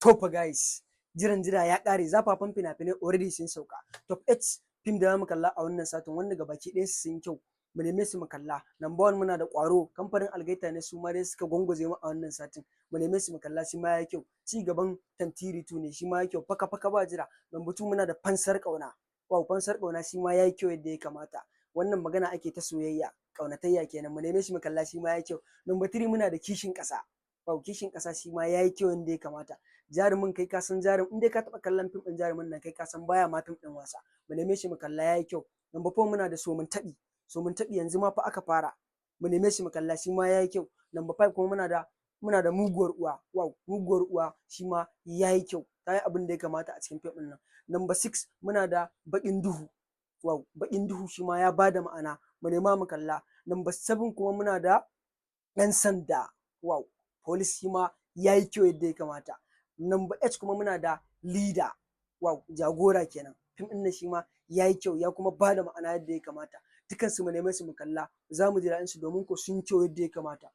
To fa guys, jiran jira ya ƙare, zafafan fina-finai already sun sauka. Top 8 fim da za mu kalla a wannan satin wanda gabaki ɗayansu sun yi kyau. Mu neme su mu kalla. Number 1 muna da Ƙwaro, kamfanin Algaita ne su ma dai suka gwangwaje mu a wannan satin. Mu neme su mu kalla shi ma ya yi kyau. Ci gaban Tantiri 2 ne shi ma ya yi kyau. Faka-faka ba jira. Number 2 muna da Fansar Ƙauna. Wow, Fansar Ƙauna shi ma ya yi kyau yadda ya kamata. Wannan magana ake ta soyayya, ƙaunatayya kenan. Mu neme shi mu kalla shi ma ya yi kyau. Number 3 muna da Kishin Ƙasa. Wow, Kishin Ƙasa shi ma ya yi kyau yadda ya kamata. Jarumin kai ka san jarum in dai ka taɓa kallon fim ɗin jarumin nan kai ka san baya ma fim ɗin wasa. Mu neme shi mu kalla ya yi kyau. Number 4 muna da Somin Taɓi. Somin Taɓi yanzu ma fa aka fara. Mu neme shi mu kalla shi ma ya yi kyau. Number 5 kuma muna da Muguwar Uwa. Wow, Muguwar Uwa shi ma ya yi kyau. Ta yi abin da ya kamata a cikin fim ɗin nan. Number 6 muna da Baƙin Duhu. Wow, Baƙin Duhu shi ma ya bada ma'ana. Mu nema mu kalla. Number 7 kuma muna da Ɗan Sanda. Wow, Police shi ma ya yi kyau yadda ya kamata. Number 8 kuma muna da Leader. Wow, Jagora kenan. Fim ɗin nan shi ma ya yi kyau ya kuma bada ma'ana yadda ya kamata. Dukansu mu neme su mu kalla. Za mu ji daɗinsu domin ko sun yi kyau yadda ya kamata.